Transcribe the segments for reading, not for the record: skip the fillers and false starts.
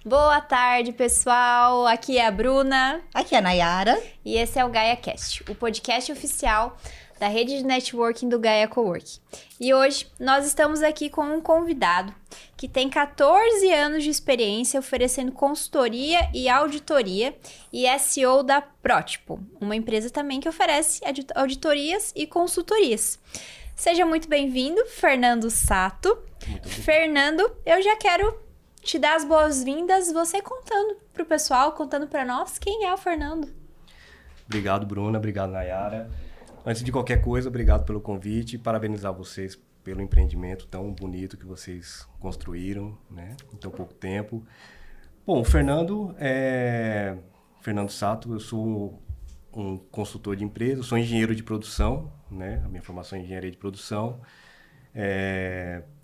Boa tarde, pessoal. Aqui é a Bruna. Aqui é a Nayara. E esse é o GaiaCast, o podcast oficial da rede de networking do Gaia Coworking. E hoje nós estamos aqui com um convidado que tem 14 anos de experiência oferecendo consultoria e auditoria e é CEO da Protipo, uma empresa também que oferece auditorias e consultorias. Seja muito bem-vindo, Fernando Sato. Fernando, eu já quero te dar as boas-vindas, você contando para o pessoal, contando para nós quem é o Fernando. Obrigado, Bruna. Obrigado, Nayara. Antes de qualquer coisa, obrigado pelo convite e parabenizar vocês pelo empreendimento tão bonito que vocês construíram, né, em tão pouco tempo. Bom, o Fernando Sato, eu sou um consultor de empresa, sou engenheiro de produção, né, a minha formação é engenharia de produção.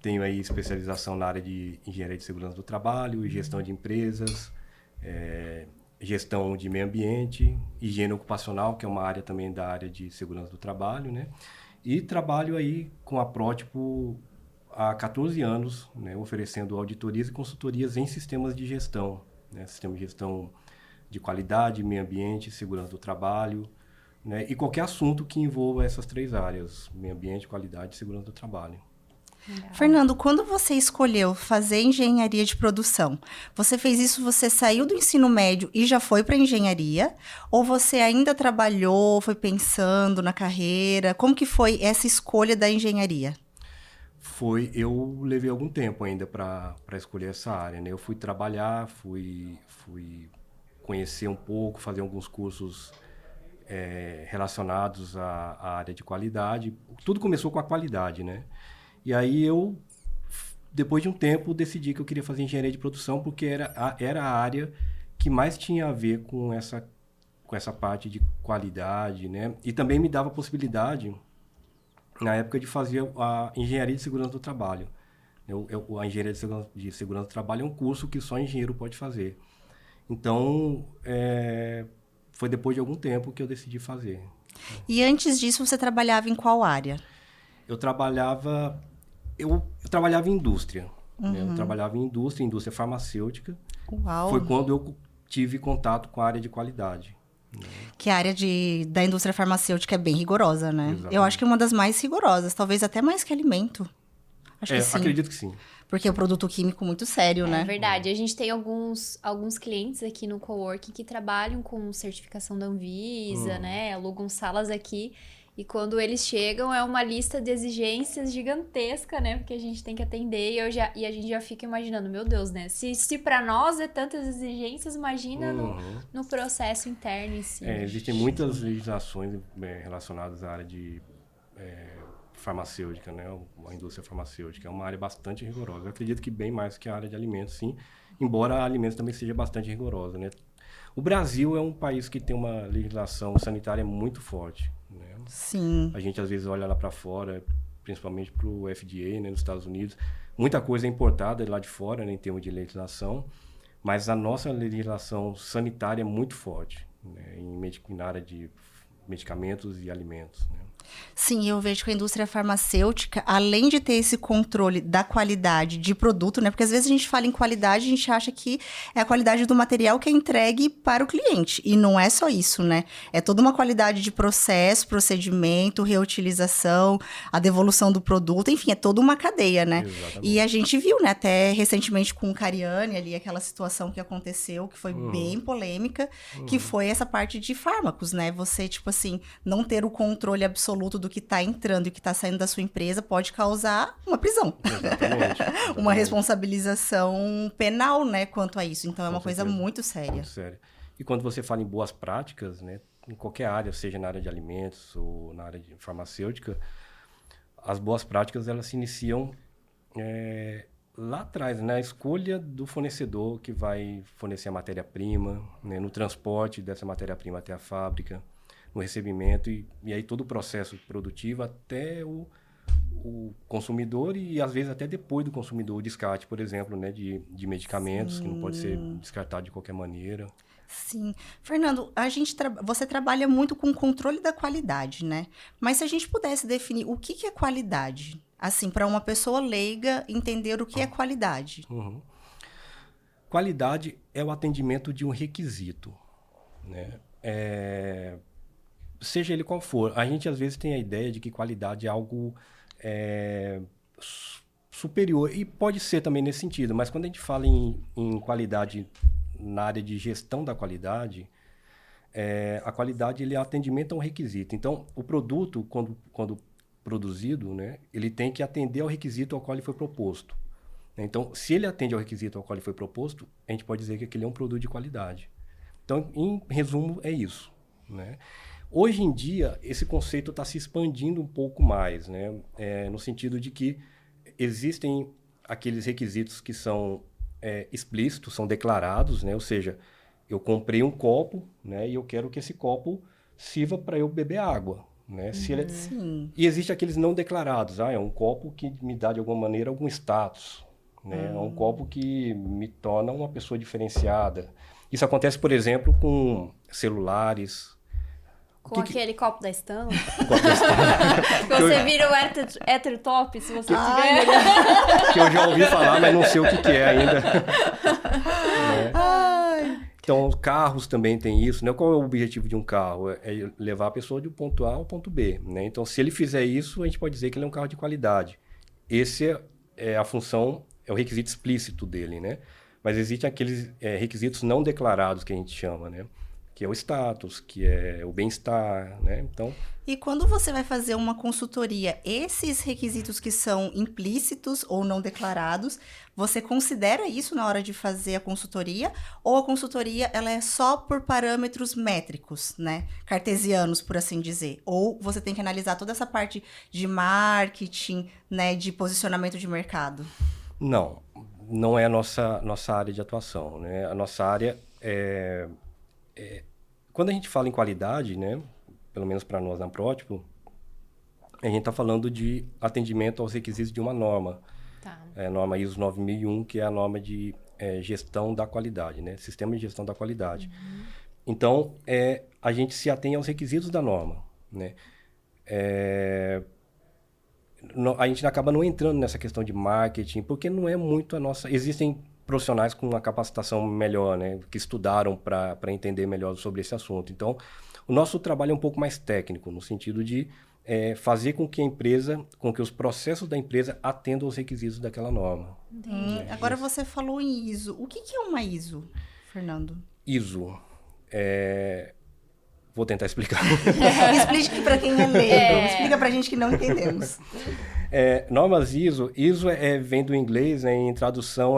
Tenho aí especialização na área de engenharia de segurança do trabalho, gestão de empresas, gestão de meio ambiente, higiene ocupacional, que é uma área também da área de segurança do trabalho, né? E trabalho aí com a Protipo há 14 anos, né, oferecendo auditorias e consultorias em sistemas de gestão, né? Sistema de gestão de qualidade, meio ambiente, segurança do trabalho, né? E qualquer assunto que envolva essas três áreas, meio ambiente, qualidade e segurança do trabalho. Legal. Fernando, quando você escolheu fazer engenharia de produção, você fez isso, você saiu do ensino médio e já foi para engenharia? Ou você ainda trabalhou, foi pensando na carreira? Como que foi essa escolha da engenharia? Eu levei algum tempo ainda para escolher essa área, né? Eu fui trabalhar, fui conhecer um pouco, fazer alguns cursos relacionados à área de qualidade. Tudo começou com a qualidade, né? E aí depois de um tempo, decidi que eu queria fazer engenharia de produção porque era a área que mais tinha a ver com essa parte de qualidade, né? E também me dava a possibilidade, na época, de fazer a engenharia de segurança do trabalho. A engenharia de segurança do trabalho é um curso que só engenheiro pode fazer. Então, foi depois de algum tempo que eu decidi fazer. E antes disso, você trabalhava em qual área? Eu trabalhava em indústria. Né? Eu trabalhava em indústria farmacêutica. Uau. Foi quando eu tive contato com a área de qualidade. Né? Que a área da indústria farmacêutica é bem rigorosa, né? Exatamente. Eu acho que é uma das mais rigorosas, talvez até mais que alimento. Acho que sim. Acredito que sim. Porque é um produto químico muito sério, né? É verdade. A gente tem alguns clientes aqui no coworking que trabalham com certificação da Anvisa, né? Alugam salas aqui. E quando eles chegam, é uma lista de exigências gigantesca, né? Porque a gente tem que atender e a gente já fica imaginando, meu Deus, né? Se para nós é tantas exigêncies, imagina no processo interno em si. Existem muitas legislações relacionadas à área de farmacêutica, né? A indústria farmacêutica é uma área bastante rigorosa. Eu acredito que bem mais que a área de alimentos, sim. Embora a alimentos também seja bastante rigorosa, né? O Brasil é um país que tem uma legislação sanitária muito forte, né? Sim. A gente às vezes olha lá para fora, principalmente para o FDA, né, nos Estados Unidos. Muita coisa é importada lá de fora, né, em termos de legislação, mas a nossa legislação sanitária é muito forte, né, na área de medicamentos e alimentos, né? Sim, eu vejo que a indústria farmacêutica, além de ter esse controle da qualidade de produto, né? Porque às vezes a gente fala em qualidade, a gente acha que é a qualidade do material que é entregue para o cliente. E não é só isso, né? É toda uma qualidade de processo, procedimento, reutilização, a devolução do produto, enfim, é toda uma cadeia, né? Exatamente. E a gente viu, né, até recentemente com o Cariani ali, aquela situação que aconteceu, que foi bem polêmica, que foi essa parte de fármacos, né? Você, tipo assim, não ter o controle absoluto do que está entrando e que está saindo da sua empresa pode causar uma prisão. Exatamente. Uma responsabilização penal, né, quanto a isso. Então, é uma coisa certeza. muito séria. Muito séria. E quando você fala em boas práticas, né, em qualquer área, seja na área de alimentos ou na área de farmacêutica, as boas práticas, elas se iniciam lá atrás, na escolha do fornecedor que vai fornecer a matéria-prima, né, no transporte dessa matéria-prima até a fábrica, no recebimento e aí todo o processo produtivo até o consumidor e às vezes até depois do consumidor, o descarte, por exemplo, né, de medicamentos. Sim. Que não pode ser descartado de qualquer maneira. Sim. Fernando, você trabalha muito com o controle da qualidade, né? Mas se a gente pudesse definir o que é qualidade, assim, para uma pessoa leiga entender o que é qualidade. qualidade é o atendimento de um requisito, né? Seja ele qual for. A gente, às vezes, tem a ideia de que qualidade é algo superior, e pode ser também nesse sentido, mas quando a gente fala em qualidade na área de gestão da qualidade, a qualidade ele é atendimento a um requisito. Então, o produto, quando produzido, né, ele tem que atender ao requisito ao qual ele foi proposto. Então, se ele atende ao requisito ao qual ele foi proposto, a gente pode dizer que aquele é um produto de qualidade. Então, em resumo, é isso, né? Hoje em dia, esse conceito está se expandindo um pouco mais, né? No sentido de que existem aqueles requisitos que são explícitos, são declarados, né? Ou seja, eu comprei um copo, né? E eu quero que esse copo sirva para eu beber água, né? Sim. E existe aqueles não declarados. É um copo que me dá, de alguma maneira, algum status, né? É um copo que me torna uma pessoa diferenciada. Isso acontece, por exemplo, com celulares. Com aquele copo da Stanley. Copo da Stanley. Que você vira o hétero top, se você tiver. Que eu já ouvi falar, mas não sei o que é ainda. Então, carros também tem isso, né? Qual é o objetivo de um carro? É levar a pessoa de um ponto A ao ponto B, né? Então, se ele fizer isso, a gente pode dizer que ele é um carro de qualidade. Esse é a função, é o requisito explícito dele, né? Mas existem aqueles requisitos não declarados que a gente chama, né? Que é o status, que é o bem-estar, né? Então... E quando você vai fazer uma consultoria, esses requisitos que são implícitos ou não declarados, você considera isso na hora de fazer a consultoria? Ou a consultoria ela é só por parâmetros métricos, né? Cartesianos, por assim dizer? Ou você tem que analisar toda essa parte de marketing, né? De posicionamento de mercado? Não é a nossa área de atuação, né? A nossa área quando a gente fala em qualidade, né, pelo menos para nós na Prótipo, a gente está falando de atendimento aos requisitos de uma norma. Tá. A norma ISO 9001, que é a norma de gestão da qualidade, né, sistema de gestão da qualidade. Uhum. Então, a gente se atém aos requisitos da norma, né. A gente acaba não entrando nessa questão de marketing, porque não é muito a nossa... Existem profissionais com uma capacitação melhor, né, que estudaram para entender melhor sobre esse assunto. Então, o nosso trabalho é um pouco mais técnico, no sentido de fazer com que a empresa, com que os processos da empresa atendam aos requisitos daquela norma. Agora você falou em ISO. O que é uma ISO, Fernando? ISO. Vou tentar explicar. Explique para quem é leigo. Explica para a gente que não entendemos. Normas ISO vem do inglês, né, em tradução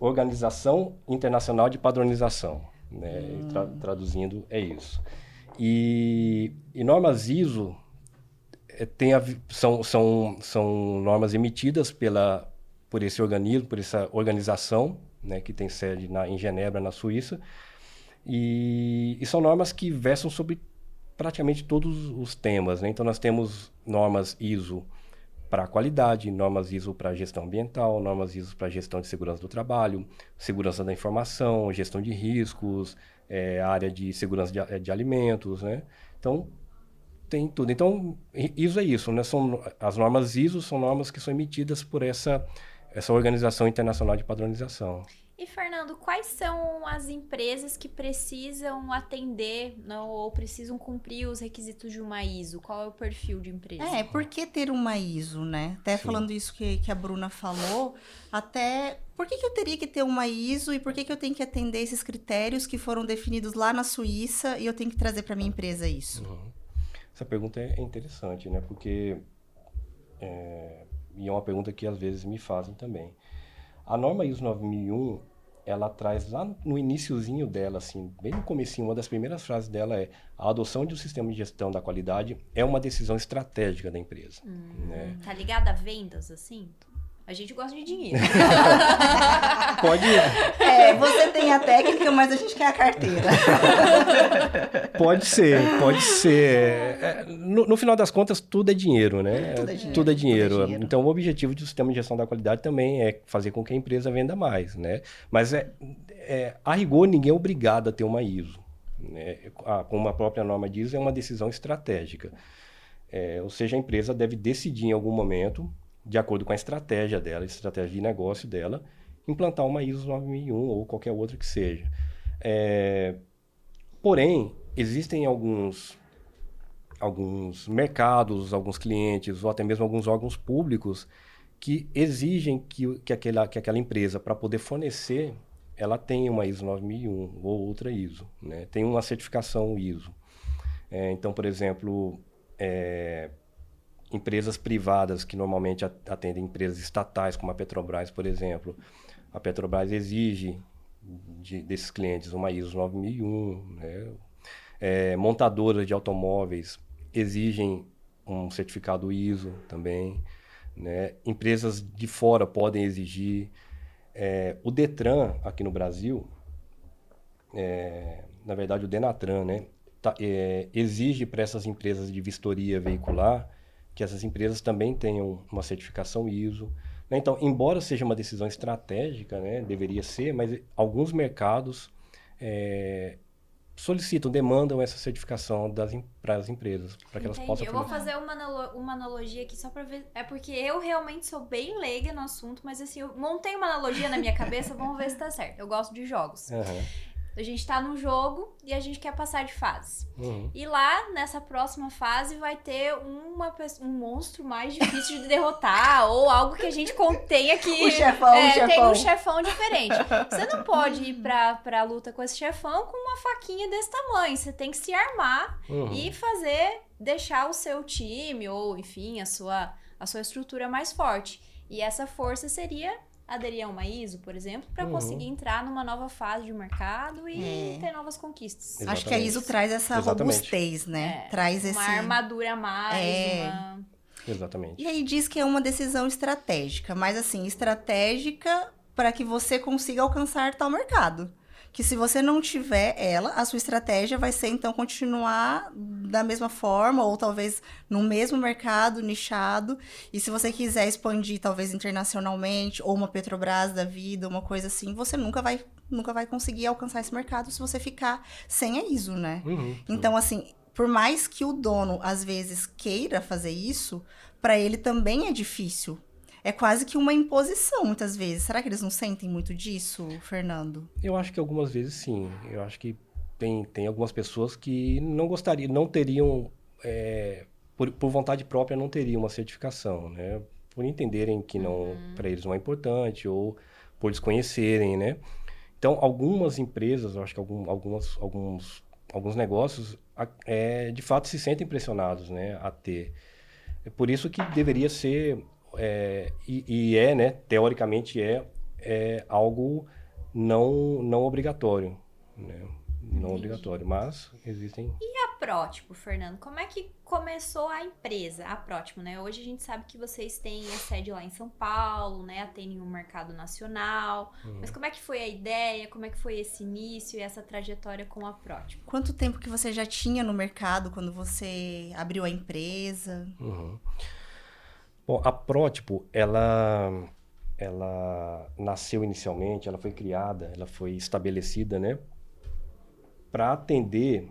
Organização Internacional de Padronização, né? Traduzindo, é isso. E normas ISO são normas emitidas por esse organismo, por essa organização, né, que tem sede em Genebra, na Suíça, e são normas que versam sobre praticamente todos os temas, né? Então, nós temos normas ISO para qualidade, normas ISO para gestão ambiental, normas ISO para gestão de segurança do trabalho, segurança da informação, gestão de riscos, área de segurança de alimentos, né? Então, tem tudo. Então, ISO é isso, né? As normas ISO são normas que são emitidas por essa Organização Internacional de Padronização. E, Fernando, quais são as empresas que precisam atender ou precisam cumprir os requisitos de uma ISO? Qual é o perfil de empresa? Por que ter uma ISO, né? Até Sim. Falando isso que a Bruna falou, por que eu teria que ter uma ISO e por que eu tenho que atender esses critérios que foram definidos lá na Suíça e eu tenho que trazer para minha empresa isso? Uhum. Essa pergunta é interessante, né? Porque e é uma pergunta que às vezes me fazem também. A norma ISO 9001, ela traz lá no iniciozinho dela, assim, bem no comecinho, uma das primeiras frases dela a adoção de um sistema de gestão da qualidade é uma decisão estratégica da empresa. Né? Tá ligada a vendas, assim? A gente gosta de dinheiro. Pode... Você tem a técnica, mas a gente quer a carteira. Pode ser. No final das contas, tudo é dinheiro, né? Tudo é dinheiro. Então, o objetivo do sistema de gestão da qualidade também é fazer com que a empresa venda mais, né? Mas, a rigor, ninguém é obrigado a ter uma ISO. Né? Como a própria norma diz, é uma decisão estratégica. Ou seja, a empresa deve decidir em algum momento, de acordo com a estratégia dela, a estratégia de negócio dela, implantar uma ISO 9001 ou qualquer outra que seja. Porém, existem alguns mercados, alguns clientes ou até mesmo alguns órgãos públicos que exigem que aquela empresa, para poder fornecer, ela tenha uma ISO 9001 ou outra ISO, né? Tem uma certificação ISO. Então, por exemplo, empresas privadas que normalmente atendem empresas estatais, como a Petrobras, por exemplo. A Petrobras exige desses clientes uma ISO 9001, né? Montadoras de automóveis exigem um certificado ISO também, né? Empresas de fora podem exigir. O Detran, aqui no Brasil, na verdade o Denatran, né? Exige para essas empresas de vistoria veicular que essas empresas também tenham uma certificação ISO. Né? Então, embora seja uma decisão estratégica, né? Deveria ser, mas alguns mercados solicitam, demandam essa certificação para as empresas, para que elas possam... Eu vou fazer uma analogia aqui só para ver. É porque eu realmente sou bem leiga no assunto, mas assim, eu montei uma analogia na minha cabeça, vamos ver se tá certo. Eu gosto de jogos. A gente tá num jogo e a gente quer passar de fase. E lá, nessa próxima fase, vai ter um monstro mais difícil de derrotar, ou algo que a gente tenha que... O chefão. Tem um chefão diferente. Você não pode ir pra luta com esse chefão com uma faquinha desse tamanho. Você tem que se armar e deixar o seu time, ou enfim, a sua estrutura mais forte. E essa força seria... aderir a uma ISO, por exemplo, para conseguir entrar numa nova fase de mercado e ter novas conquistas. Exatamente. Acho que a ISO traz essa robustez, né? Traz uma armadura a mais, Exatamente. E aí diz que é uma decisão estratégica, mas assim, estratégica para que você consiga alcançar tal mercado. Que se você não tiver ela, a sua estratégia vai ser, então, continuar da mesma forma, ou talvez no mesmo mercado, nichado. E se você quiser expandir, talvez, internacionalmente, ou uma Petrobras da vida, uma coisa assim, você nunca vai conseguir alcançar esse mercado se você ficar sem a ISO, né? Então, assim, por mais que o dono, às vezes, queira fazer isso, para ele também é difícil. É quase que uma imposição, muitas vezes. Será que eles não sentem muito disso, Fernando? Eu acho que algumas vezes sim. Eu acho que tem algumas pessoas que não gostariam, não teriam, por vontade própria, não teriam uma certificação, né? Por entenderem que não, para eles não é importante, ou por desconhecerem, né? Então, algumas empresas, eu acho que alguns negócios, de fato, se sentem pressionados, né, a ter. É por isso que deveria ser... né? Teoricamente algo não obrigatório, né? Não obrigatório, mas existem... E a Prótipo, Fernando? Como é que começou a empresa, a Prótipo, né? Hoje a gente sabe que vocês têm a sede lá em São Paulo, né? Atendem um mercado nacional. Mas como é que foi a ideia? Como é que foi esse início e essa trajetória com a Prótipo? Quanto tempo que você já tinha no mercado quando você abriu a empresa? Bom, a Prótipo, ela nasceu inicialmente, ela foi criada, ela foi estabelecida, né, para atender,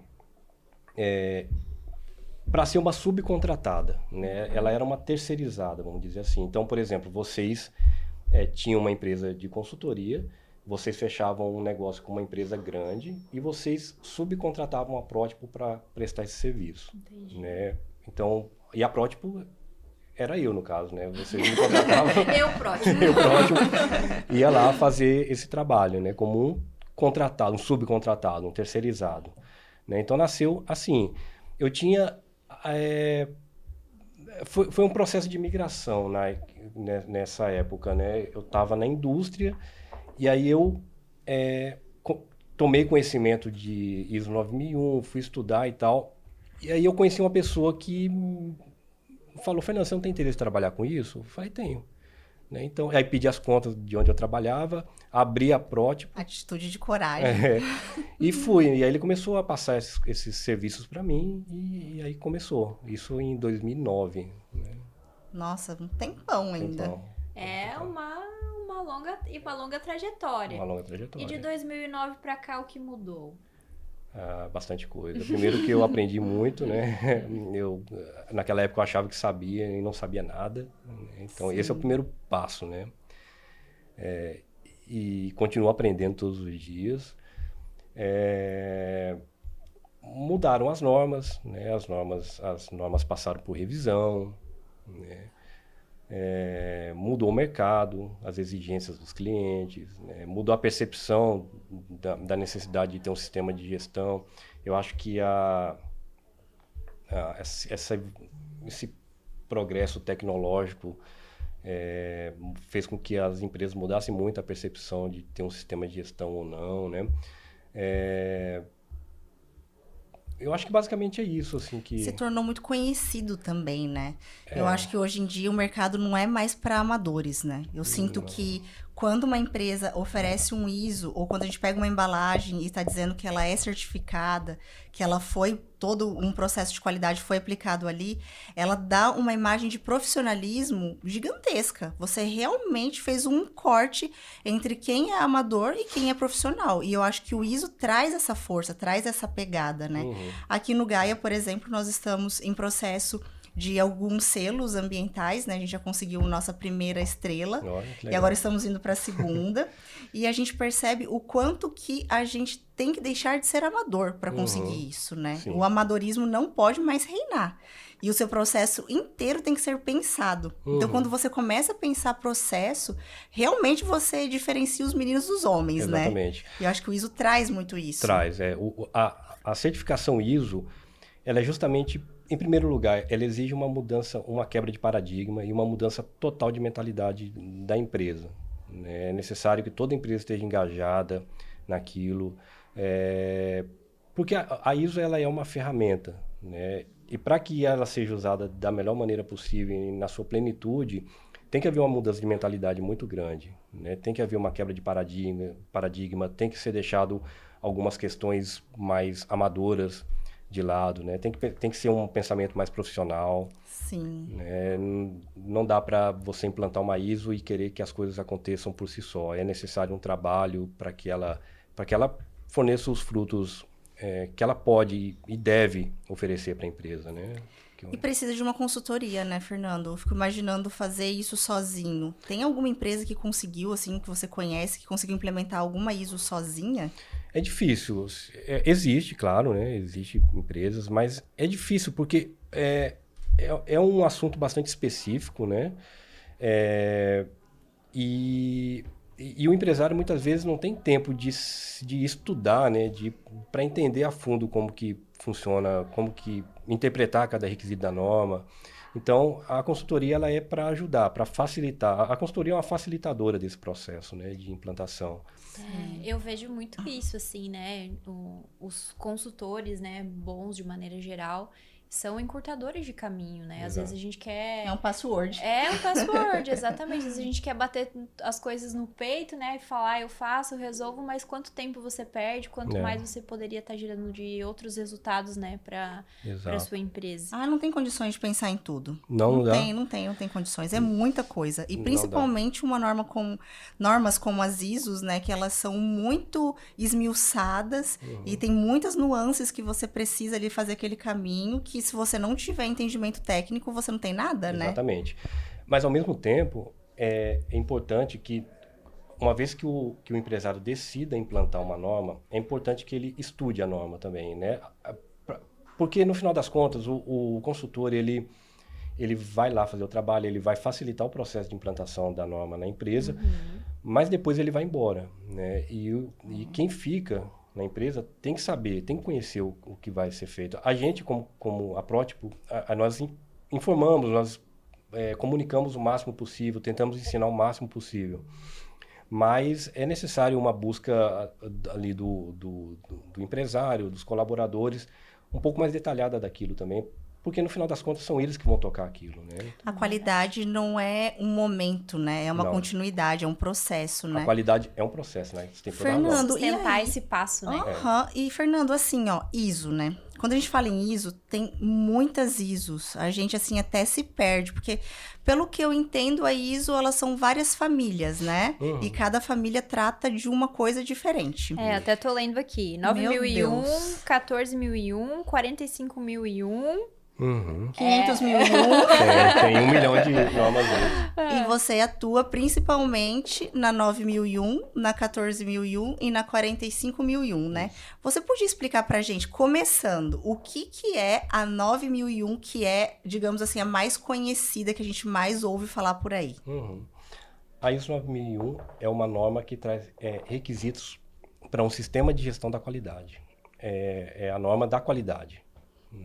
para ser uma subcontratada, né? Ela era uma terceirizada, vamos dizer assim. Então, por exemplo, vocês tinham uma empresa de consultoria, vocês fechavam um negócio com uma empresa grande e vocês subcontratavam a Prótipo para prestar esse serviço. Entendi. Né? Então, e a Prótipo... era eu, no caso, né? Vocês me contratavam. Eu próximo. Ia lá fazer esse trabalho, né? Como um contratado, um subcontratado, um terceirizado. Né? Então, nasceu assim. Eu tinha... Foi um processo de migração nessa época, né? Eu estava na indústria e aí eu tomei conhecimento de ISO 9001, fui estudar e tal. E aí eu conheci uma pessoa que... falou, Fernando, você não tem interesse em trabalhar com isso? Eu falei, tenho. Né? Então, aí pedi as contas de onde eu trabalhava, abri a Prótipo. Atitude de coragem. E fui. E aí ele começou a passar esses serviços para mim e aí começou. Isso em 2009. Né? Nossa, um tempão ainda. Uma longa trajetória. Uma longa trajetória. E de 2009 para cá, o que mudou? bastante coisa. Primeiro que eu aprendi muito, né? Naquela época eu achava que sabia e não sabia nada. Então, esse é o primeiro passo, né? E continuo aprendendo todos os dias. Mudaram as normas, né? As normas passaram por revisão, né? Mudou o mercado, as exigências dos clientes, né? Mudou a percepção da necessidade de ter um sistema de gestão. Eu acho que esse progresso tecnológico fez com que as empresas mudassem muito a percepção de ter um sistema de gestão ou não, né? Eu acho que basicamente é isso, assim, que... Se tornou muito conhecido também, né? Eu acho que hoje em dia o mercado não é mais para amadores, né? Eu sinto que quando uma empresa oferece um ISO, ou quando a gente pega uma embalagem e está dizendo que ela é certificada, que ela foi, todo um processo de qualidade foi aplicado ali, ela dá uma imagem de profissionalismo gigantesca. Você realmente fez um corte entre quem é amador e quem é profissional. E eu acho que o ISO traz essa força, traz essa pegada, né? Aqui no Gaia, por exemplo, nós estamos em processo de alguns selos ambientais, né? A gente já conseguiu nossa primeira estrela. E agora estamos indo para a segunda. E a gente percebe o quanto que a gente tem que deixar de ser amador para conseguir isso, né? Sim. O amadorismo não pode mais reinar. E o seu processo inteiro tem que ser pensado. Então, quando você começa a pensar processo, realmente você diferencia os meninos dos homens, né? Exatamente. E eu acho que o ISO traz muito isso. Traz. A certificação ISO, ela é justamente... Em primeiro lugar, ela exige uma mudança, uma quebra de paradigma e uma mudança total de mentalidade da empresa. É necessário que toda empresa esteja engajada naquilo, porque a ISO ela é uma ferramenta, né? E para que ela seja usada da melhor maneira possível e na sua plenitude, tem que haver uma mudança de mentalidade muito grande, né? Tem que haver uma quebra de paradigma, tem que ser deixado algumas questões mais amadoras de lado, né? Tem que ser um pensamento mais profissional. Sim. Né? Não dá para você implantar uma ISO e querer que as coisas aconteçam por si só. É necessário um trabalho para que ela forneça os frutos que ela pode e deve oferecer para a empresa, né? E precisa de uma consultoria, né, Fernando? Eu fico imaginando fazer isso sozinho. Tem alguma empresa que conseguiu, assim, que você conhece, que conseguiu implementar alguma ISO sozinha? É difícil. Existe, claro, né? Existem empresas, mas é difícil porque é um assunto bastante específico, né? E o empresário muitas vezes não tem tempo de estudar, né? Para entender a fundo como que funciona, como que interpretar cada requisito da norma. Então, a consultoria ela é para ajudar, para facilitar. A consultoria é uma facilitadora desse processo, né, de implantação. Eu vejo muito isso, assim, né? Os consultores, né, bons de maneira geral, são encurtadores de caminho, né? Às vezes a gente quer... É um password. É um password, exatamente. Às vezes a gente quer bater as coisas no peito, né? E falar, eu faço, eu resolvo, mas quanto tempo você perde, quanto mais você poderia estar gerando de outros resultados, né? Para sua empresa. Não tem condições de pensar em tudo. Não dá. Não tem condições. É muita coisa. E principalmente normas como as ISOs, né? Que elas são muito esmiuçadas e tem muitas nuances que você precisa ali fazer aquele caminho que se você não tiver entendimento técnico, você não tem nada, né? Exatamente. Mas, ao mesmo tempo, é importante que, uma vez que o empresário decida implantar uma norma, é importante que ele estude a norma também, né? Porque, no final das contas, o consultor, ele vai lá fazer o trabalho, ele vai facilitar o processo de implantação da norma na empresa, mas depois ele vai embora, né? E quem fica na empresa tem que saber, tem que conhecer o que vai ser feito. A gente, como a Prótipo, nós informamos, nós comunicamos o máximo possível, tentamos ensinar o máximo possível. Mas é necessário uma busca ali do empresário, dos colaboradores, um pouco mais detalhada daquilo também, porque no final das contas são eles que vão tocar aquilo, né? A qualidade não é um momento, né? É uma continuidade, é um processo, né? A qualidade é um processo, né? Você tem Fernando, sustentar esse passo, né? E, Fernando, assim, ó, ISO, né? quando a gente fala em ISO, tem muitas ISOs. A gente, assim, até se perde, porque, pelo que eu entendo, a ISO, elas são várias famílias, né? E cada família trata de uma coisa diferente. Até tô lendo aqui. 9001, 14001, 45001... 500.001. Tem 1 milhão de normas hoje. E você atua principalmente na 9.001, na 14.001 e na 45.001, né? Você podia explicar pra gente, começando, o que é a 9.001, que é, digamos assim, a mais conhecida, que a gente mais ouve falar por aí? A ISO 9001 é uma norma que traz requisitos para um sistema de gestão da qualidade. É a norma da qualidade.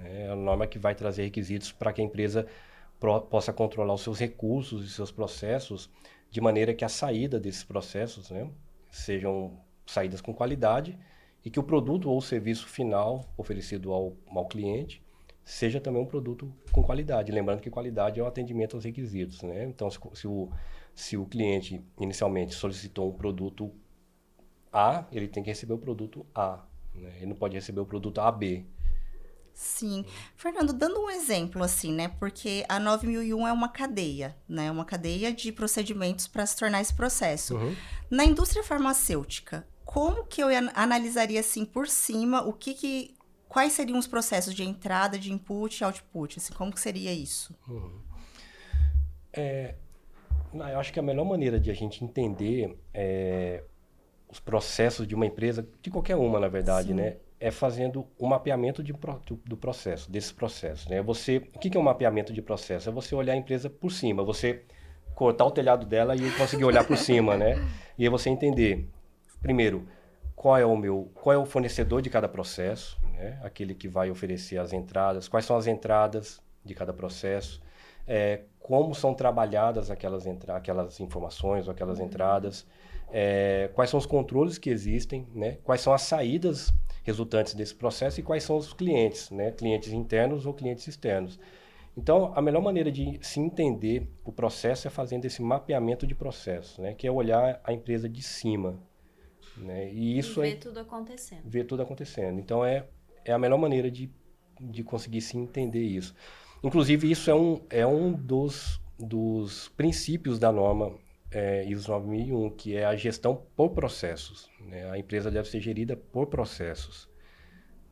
É a norma que vai trazer requisitos para que a empresa possa controlar os seus recursos e seus processos de maneira que a saída desses processos, né, sejam saídas com qualidade e que o produto ou o serviço final oferecido ao cliente seja também um produto com qualidade. Lembrando que qualidade é o atendimento aos requisitos, né? Então, se o cliente inicialmente solicitou um produto A, ele tem que receber o produto A, né? Ele não pode receber o produto AB. Sim. Fernando, dando um exemplo assim, né? Porque a 9001 é uma cadeia, né? Uma cadeia de procedimentos para se tornar esse processo. Na indústria farmacêutica, como que eu analisaria assim por cima quais seriam os processos de entrada, de input e output? Assim, como que seria isso? Eu acho que a melhor maneira de a gente entender os processos de uma empresa, de qualquer uma, na verdade, né? É fazendo o mapeamento do processo, desses processos, né? O que é um mapeamento de processo? É você olhar a empresa por cima, você cortar o telhado dela e conseguir olhar por cima, né? E aí você entender, primeiro, qual é o fornecedor de cada processo, né? Aquele que vai oferecer as entradas, quais são as entradas de cada processo, como são trabalhadas aquelas informações ou aquelas entradas, quais são os controles que existem, né? Quais são as saídas resultantes desse processo e quais são os clientes, né? Clientes internos ou clientes externos. Então, a melhor maneira de se entender o processo é fazendo esse mapeamento de processo, né? Que é olhar a empresa de cima, né? E isso ver tudo acontecendo. Ver tudo acontecendo. Então, é a melhor maneira de conseguir se entender isso. Inclusive, isso é um dos princípios da norma ISO 9001, que é a gestão por processos, né? A empresa deve ser gerida por processos,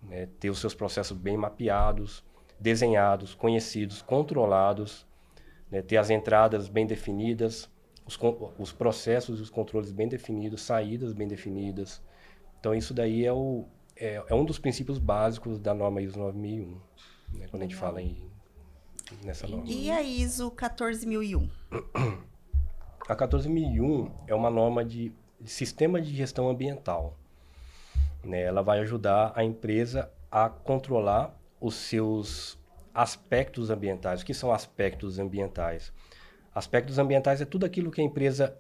né? Ter os seus processos bem mapeados, desenhados, conhecidos, controlados, né? Ter as entradas bem definidas, os processos e os controles bem definidos, saídas bem definidas. Então, isso daí é um dos princípios básicos da norma ISO 9001, né? Quando a gente fala nessa norma. E a ISO 14001? A 14001 é uma norma de sistema de gestão ambiental, né? Ela vai ajudar a empresa a controlar os seus aspectos ambientais. O que são aspectos ambientais? Aspectos ambientais é tudo aquilo que a empresa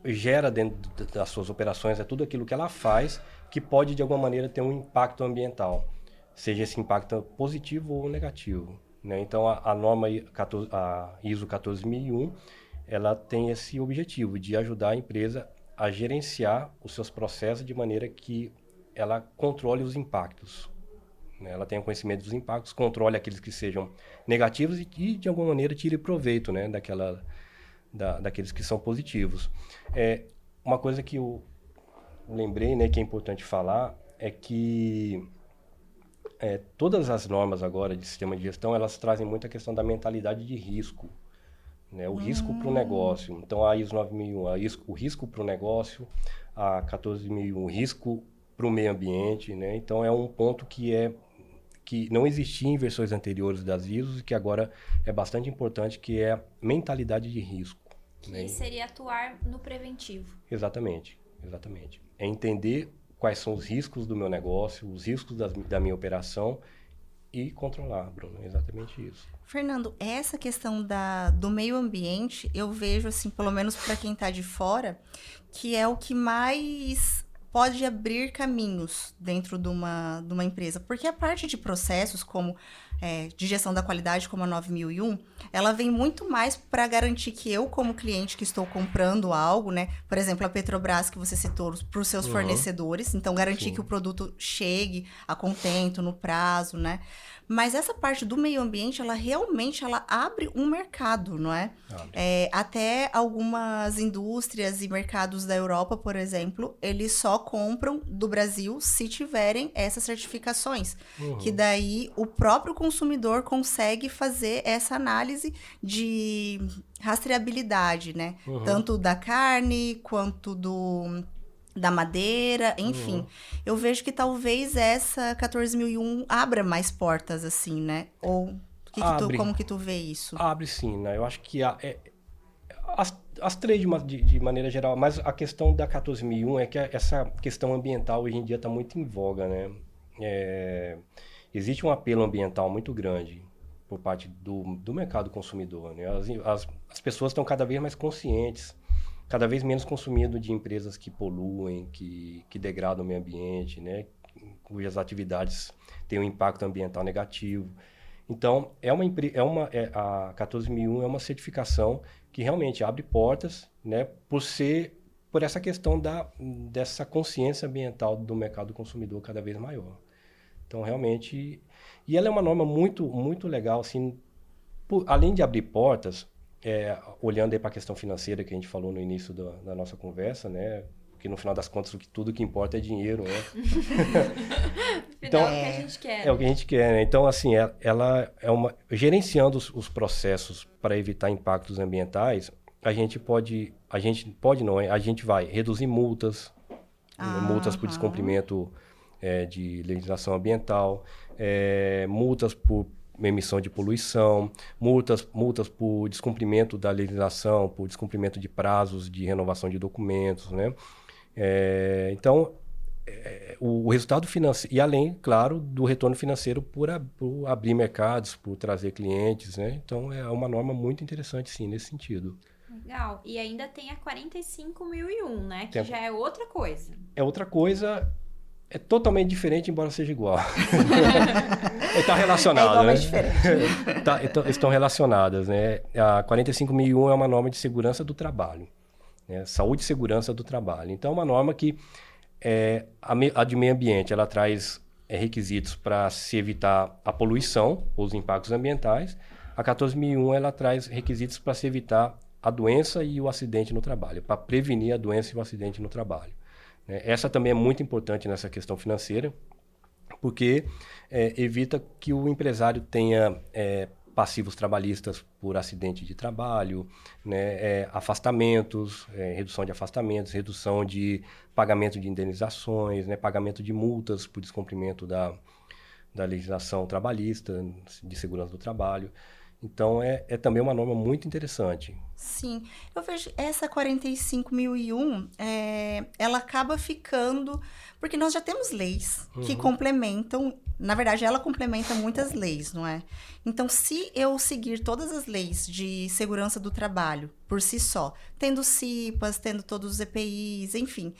gera dentro das suas operações, é tudo aquilo que ela faz que pode, de alguma maneira, ter um impacto ambiental, seja esse impacto positivo ou negativo, né? Então, a norma a ISO 14001, ela tem esse objetivo de ajudar a empresa a gerenciar os seus processos de maneira que ela controle os impactos, né? Ela tenha conhecimento dos impactos, controle aqueles que sejam negativos e de alguma maneira, tire proveito, né? Daqueles que são positivos. Uma coisa que eu lembrei, né, que é importante falar, é que todas as normas agora de sistema de gestão, elas trazem muito a questão da mentalidade de risco, né? O risco para o negócio. Então, a ISO 9001, o risco para o negócio, a 14001, o risco para o meio ambiente, né? Então, é um ponto que não existia em versões anteriores das ISOs e que agora é bastante importante, que é a mentalidade de risco. Que né? seria atuar no preventivo. Exatamente. É entender quais são os riscos do meu negócio, os riscos da minha operação e controlar, Bruno. É exatamente isso. Fernando, essa questão do meio ambiente, eu vejo, assim, pelo menos para quem está de fora, que é o que mais pode abrir caminhos dentro de uma empresa. Porque a parte de processos, como de gestão da qualidade, como a 9001, ela vem muito mais para garantir que eu, como cliente que estou comprando algo, né? Por exemplo, a Petrobras, que você citou, para os seus fornecedores. Então, garantir que o produto chegue a contento, no prazo, né? Mas essa parte do meio ambiente, ela realmente abre um mercado, não é? Até algumas indústrias e mercados da Europa, por exemplo, eles só compram do Brasil se tiverem essas certificações. Que daí o próprio consumidor consegue fazer essa análise de rastreabilidade, né? Tanto da carne quanto da madeira, enfim. Eu vejo que talvez essa 14.001 abra mais portas, assim, né? Ou como que tu vê isso? Abre sim, né? Eu acho que as três de maneira geral, mas a questão da 14.001 é que essa questão ambiental hoje em dia está muito em voga, né? Existe um apelo ambiental muito grande por parte do mercado consumidor, né? As pessoas estão cada vez mais conscientes, cada vez menos consumindo de empresas que poluem, que degradam o meio ambiente, né? Cujas atividades têm um impacto ambiental negativo. Então, a 14.001 é uma certificação que realmente abre portas, né? Por essa questão dessa consciência ambiental do mercado consumidor cada vez maior. Então, realmente... E ela é uma norma muito, muito legal, assim, além de abrir portas... olhando aí para a questão financeira que a gente falou no início da nossa conversa, né? Porque no final das contas tudo que importa é dinheiro, né? Então, é o que a gente quer. É o que a gente quer, né? Então, assim, ela gerenciando os processos para evitar impactos ambientais, a gente vai reduzir multas, multas por descumprimento de legislação ambiental, multas por emissão de poluição, multas por descumprimento da legislação, por descumprimento de prazos de renovação de documentos, né? Então, o resultado financeiro, e além, claro, do retorno financeiro por abrir mercados, por trazer clientes, né? Então, é uma norma muito interessante, sim, nesse sentido. Legal. E ainda tem a 45.001, né? Que já é outra coisa. É outra coisa... É totalmente diferente, embora seja igual. Está relacionado, igual, né? mas diferente. Estão relacionadas, né? A 45.001 é uma norma de segurança do trabalho, né? Saúde e segurança do trabalho. Então, é uma norma que a de meio ambiente, ela traz requisitos para se evitar a poluição ou os impactos ambientais. A 14.001, ela traz requisitos para se evitar a doença e o acidente no trabalho, para prevenir a doença e o acidente no trabalho. Essa também é muito importante nessa questão financeira, porque evita que o empresário tenha passivos trabalhistas por acidente de trabalho, né? Afastamentos, redução de afastamentos, redução de pagamento de indenizações, né? Pagamento de multas por descumprimento da legislação trabalhista, de segurança do trabalho. Então, é também uma norma muito interessante. Sim, eu vejo essa 45.001, ela acaba ficando... Porque nós já temos leis que complementam... Na verdade, ela complementa muitas leis, não é? Então, se eu seguir todas as leis de segurança do trabalho por si só, tendo CIPAs, tendo todos os EPIs, enfim,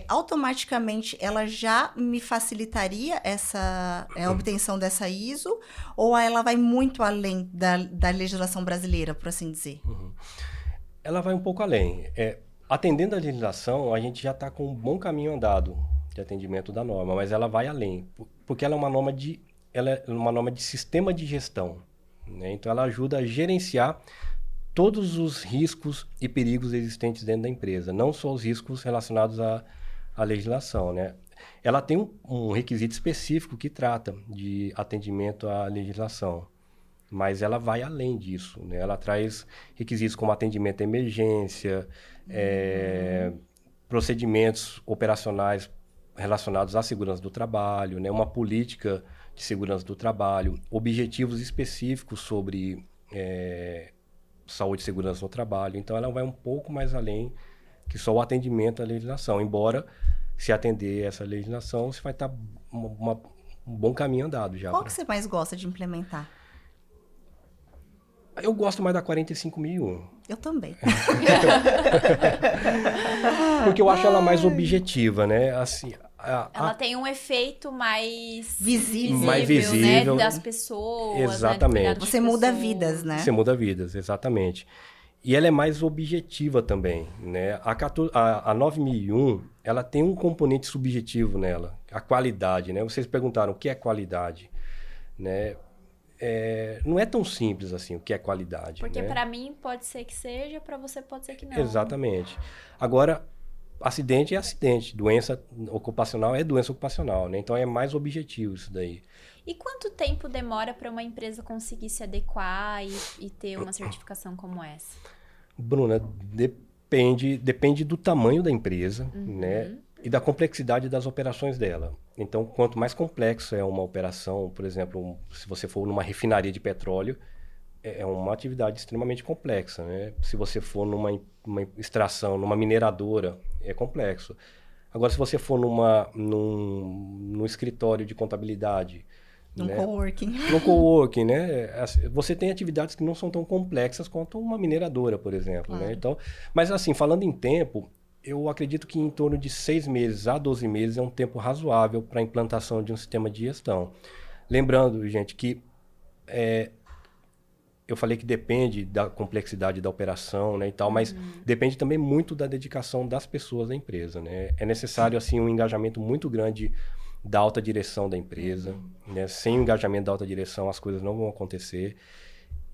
automaticamente ela já me facilitaria a obtenção dessa ISO, ou ela vai muito além da legislação brasileira, por assim dizer? Ela vai um pouco além. Atendendo a legislação, a gente já está com um bom caminho andado de atendimento da norma, mas ela vai além, porque ela é uma norma de sistema de gestão, né? Então, ela ajuda a gerenciar todos os riscos e perigos existentes dentro da empresa, não só os riscos relacionados à legislação, né? Ela tem um requisito específico que trata de atendimento à legislação, mas ela vai além disso, né? Ela traz requisitos como atendimento à emergência, procedimentos operacionais relacionados à segurança do trabalho, né? Uma política de segurança do trabalho, objetivos específicos sobre saúde e segurança no trabalho. Então, ela vai um pouco mais além que só o atendimento à legislação, embora se atender essa legislação, você vai estar um bom caminho andado já. Qual que você mais gosta de implementar? Eu gosto mais da 45.001. Eu também. Porque eu acho ela mais objetiva, né? Assim, Ela tem um efeito mais Visível. Mais visível. né? Das pessoas. Exatamente. Né? Do cuidado das Você muda pessoas. vidas, né? Você muda vidas, exatamente. E ela é mais objetiva também, né? A 9001, ela tem um componente subjetivo nela, a qualidade, né? Vocês perguntaram o que é qualidade, né? Não é tão simples assim o que é qualidade. Porque né? pra mim pode ser que seja, pra você pode ser que não. Exatamente. Agora, acidente é acidente, doença ocupacional é doença ocupacional, né? Então é mais objetivo isso daí. E quanto tempo demora para uma empresa conseguir se adequar e ter uma certificação como essa? Bruna, depende do tamanho da empresa, né? E da complexidade das operações dela. Então, quanto mais complexo é uma operação, por exemplo, se você for numa refinaria de petróleo, é uma atividade extremamente complexa, né? Se você for numa extração, numa mineradora, é complexo. Agora, se você for num escritório de contabilidade, Num né? coworking. No coworking, né? Você tem atividades que não são tão complexas quanto uma mineradora, por exemplo, né? Então, mas assim, falando em tempo, eu acredito que em torno de 6 meses a 12 meses é um tempo razoável para a implantação de um sistema de gestão. Lembrando, gente, que eu falei que depende da complexidade da operação, né, e tal, mas depende também muito da dedicação das pessoas da empresa, né? É necessário, assim, um engajamento muito grande da alta direção da empresa, né? Sem o engajamento da alta direção, as coisas não vão acontecer.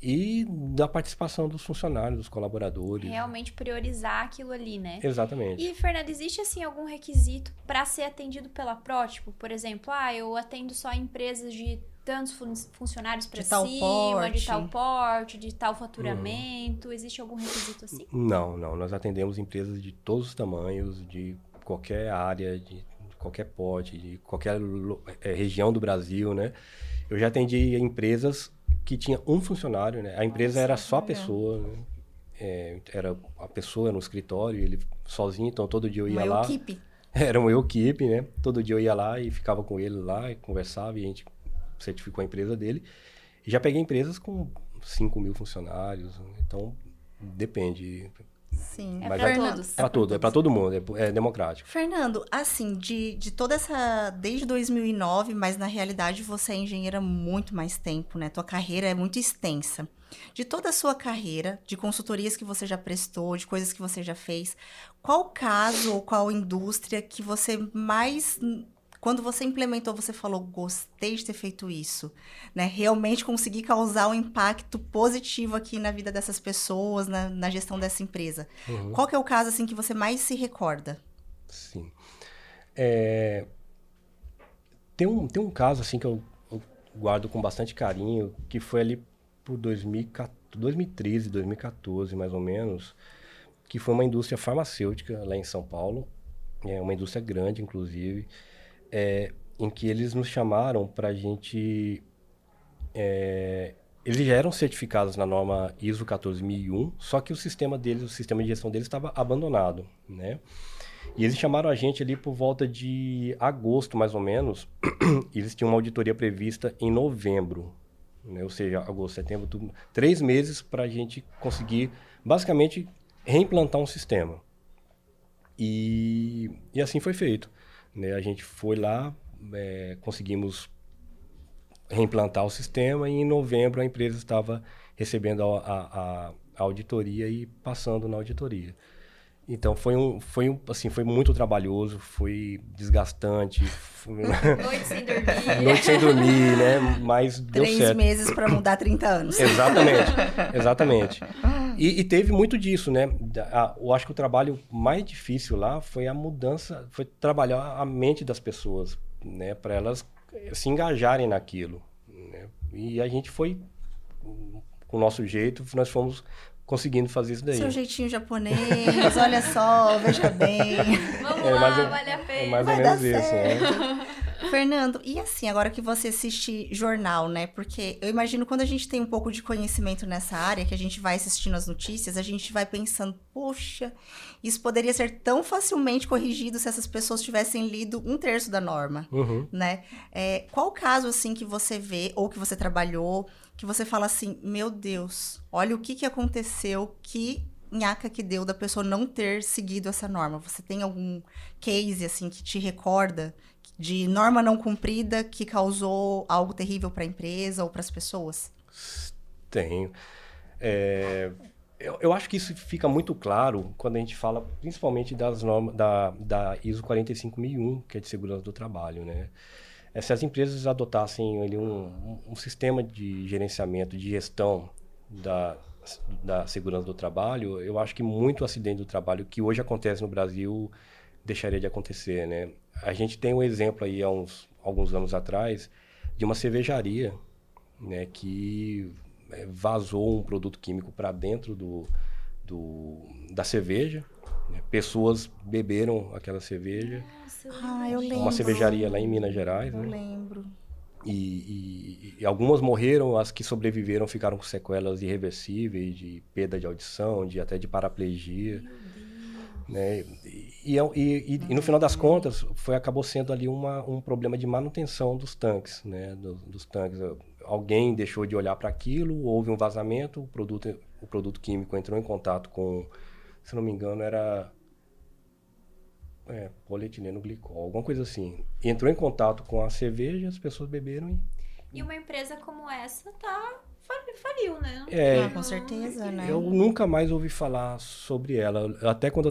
E da participação dos funcionários, dos colaboradores. Realmente priorizar aquilo ali, né? Exatamente. E, Fernanda, existe, assim, algum requisito para ser atendido pela Prótipo? Por exemplo, eu atendo só empresas de tantos funcionários para De tal cima, porte. de tal porte, de tal faturamento. Existe algum requisito assim? Não. Nós atendemos empresas de todos os tamanhos, de qualquer área, de qualquer porte, de qualquer região do Brasil, né? Eu já atendi empresas que tinha um funcionário, né? A empresa era só a pessoa, né? Era a pessoa no escritório, ele sozinho, então todo dia eu ia lá. Uma equipe. Era uma equipe, né? Todo dia eu ia lá e ficava com ele lá e conversava e a gente certificou a empresa dele. E já peguei empresas com 5.000 funcionários, então depende. Sim. É Mas para Fernando, todos. É para todo mundo, é democrático. Fernando, assim, de toda essa... Desde 2009, mas na realidade você é engenheira há muito mais tempo, né? Tua carreira é muito extensa. De toda a sua carreira, de consultorias que você já prestou, de coisas que você já fez, qual caso ou qual indústria que você mais... Quando você implementou, você falou, gostei de ter feito isso, né? Realmente consegui causar um impacto positivo aqui na vida dessas pessoas, na gestão dessa empresa. Qual que é o caso, assim, que você mais se recorda? Sim. Tem um caso, assim, que eu guardo com bastante carinho, que foi ali por 2013, 2014, mais ou menos, que foi uma indústria farmacêutica lá em São Paulo, uma indústria grande, inclusive, em que eles nos chamaram para a gente... eles já eram certificados na norma ISO 14001, só que o sistema deles, o sistema de gestão deles estava abandonado, né? E eles chamaram a gente ali por volta de agosto, mais ou menos, e eles tinham uma auditoria prevista em novembro, né? Ou seja, agosto, setembro, outubro, 3 meses para a gente conseguir, basicamente, reimplantar um sistema. E assim foi feito, né? A gente foi lá, conseguimos reimplantar o sistema e em novembro a empresa estava recebendo a auditoria e passando na auditoria. Então foi muito trabalhoso, foi desgastante. Noite sem dormir. Noite sem dormir, né? Mas deu 3 certo. meses para mudar 30 anos. Exatamente. E teve muito disso, né? Eu acho que o trabalho mais difícil lá foi a mudança, foi trabalhar a mente das pessoas, né? Para elas se engajarem naquilo, né? E a gente foi, com o nosso jeito, nós fomos conseguindo fazer isso daí. Seu jeitinho japonês, olha só, veja bem. Vamos lá, vale a pena. É mais ou Vai menos dar isso, né? certo. Fernando, e assim, agora que você assiste jornal, né? Porque eu imagino quando a gente tem um pouco de conhecimento nessa área, que a gente vai assistindo as notícias, a gente vai pensando, poxa, isso poderia ser tão facilmente corrigido se essas pessoas tivessem lido 1/3 da norma, né? Qual caso, assim, que você vê, ou que você trabalhou, que você fala assim, meu Deus, olha o que aconteceu que nhaca que deu da pessoa não ter seguido essa norma? Você tem algum case, assim, que te recorda de norma não cumprida que causou algo terrível para a empresa ou para as pessoas? Tenho. Eu acho que isso fica muito claro quando a gente fala principalmente das normas da ISO 45001, que é de segurança do trabalho, né? Se as empresas adotassem ali um sistema de gerenciamento, de gestão da segurança do trabalho, eu acho que muito acidente do trabalho que hoje acontece no Brasil deixaria de acontecer, né? A gente tem um exemplo aí há alguns anos atrás de uma cervejaria, né, que vazou um produto químico para dentro da cerveja, né? Pessoas beberam aquela cerveja. Nossa, Eu lembro. Uma cervejaria lá em Minas Gerais, Eu né? lembro. E algumas morreram, as que sobreviveram ficaram com sequelas irreversíveis, de perda de audição, até de paraplegia. Né? E no final das contas, acabou sendo ali um problema de manutenção dos tanques, né? Dos tanques. Alguém deixou de olhar para aquilo, houve um vazamento, o produto químico entrou em contato com, se não me engano, era polietileno glicol, alguma coisa assim. Entrou em contato com a cerveja, as pessoas beberam E uma empresa como essa faliu, né? Com certeza, né? Eu nunca mais ouvi falar sobre ela. Até quando